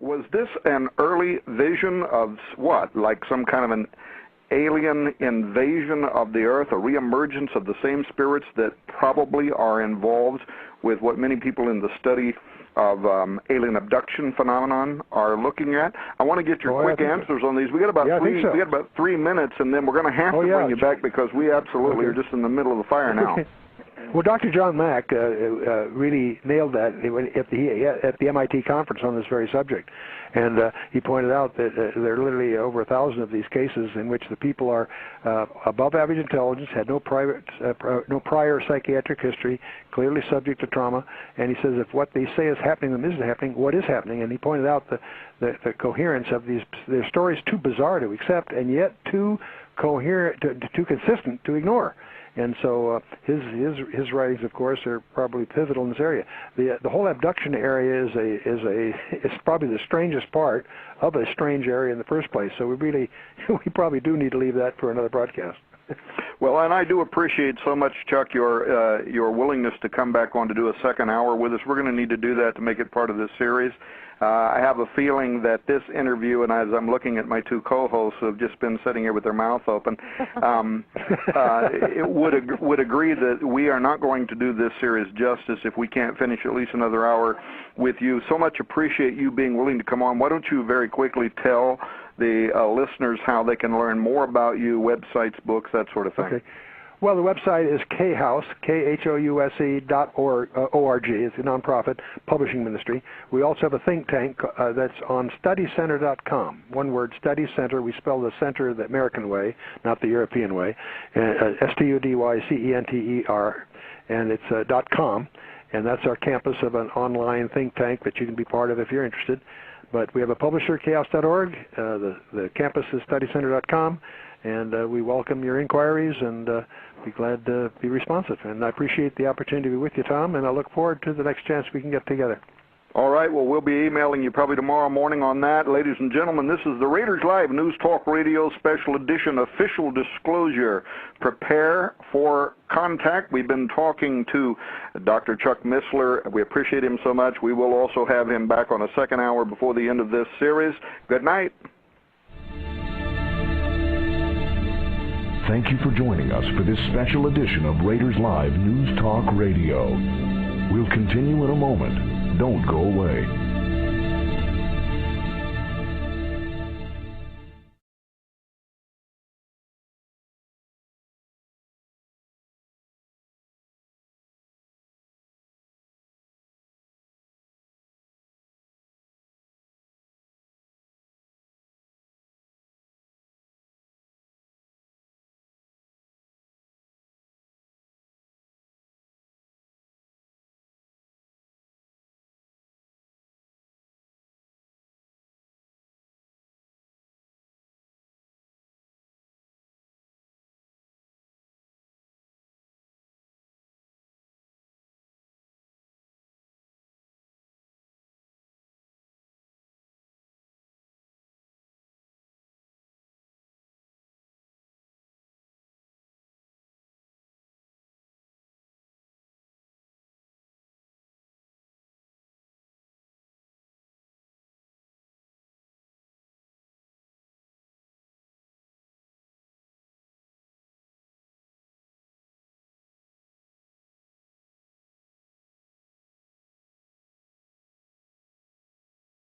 Was this an early vision of what, like some kind of an alien invasion of the Earth, a reemergence of the same spirits that probably are involved with what many people in the study of alien abduction phenomenon are looking at? I want to get your quick answers on these. We got about we got about 3 minutes, and then we're going to have to bring you back because we absolutely are just in the middle of the fire now. Well, Dr. John Mack really nailed that at the MIT conference on this very subject. And he pointed out that there are literally over 1,000 of these cases in which the people are above average intelligence, had no prior psychiatric history, clearly subject to trauma. And he says if what they say is happening to them isn't happening, what is happening? And he pointed out the coherence of these. Their stories too bizarre to accept, and yet too coherent, too consistent to ignore. And so his writings, of course, are probably pivotal in this area. The whole abduction area is probably the strangest part of a strange area in the first place. So we probably do need to leave that for another broadcast. Well, and I do appreciate so much, Chuck, your willingness to come back on to do a second hour with us. We're going to need to do that to make it part of this series. I have a feeling that this interview, and as I'm looking at my two co-hosts who have just been sitting here with their mouth open, it would agree that we are not going to do this series justice if we can't finish at least another hour with you. So much appreciate you being willing to come on. Why don't you very quickly tell the listeners how they can learn more about you, websites, books, that sort of thing. Okay. Well, the website is khouse, KHOUSE.org. It's a nonprofit publishing ministry. We also have a think tank that's on studycenter.com. One word, Study Center. We spell the center the American way, not the European way. STUDYCENTER, and it's .com. And that's our campus of an online think tank that you can be part of if you're interested. But we have a publisher, chaos.org. The campus is studycenter.com. And we welcome your inquiries and be glad to be responsive. And I appreciate the opportunity to be with you, Tom, and I look forward to the next chance we can get together. All right. Well, we'll be emailing you probably tomorrow morning on that. Ladies and gentlemen, this is the Raiders Live News Talk Radio Special Edition Official Disclosure. Prepare for contact. We've been talking to Dr. Chuck Missler. We appreciate him so much. We will also have him back on a second hour before the end of this series. Good night. Thank you for joining us for this special edition of Raiders Live News Talk Radio. We'll continue in a moment. Don't go away.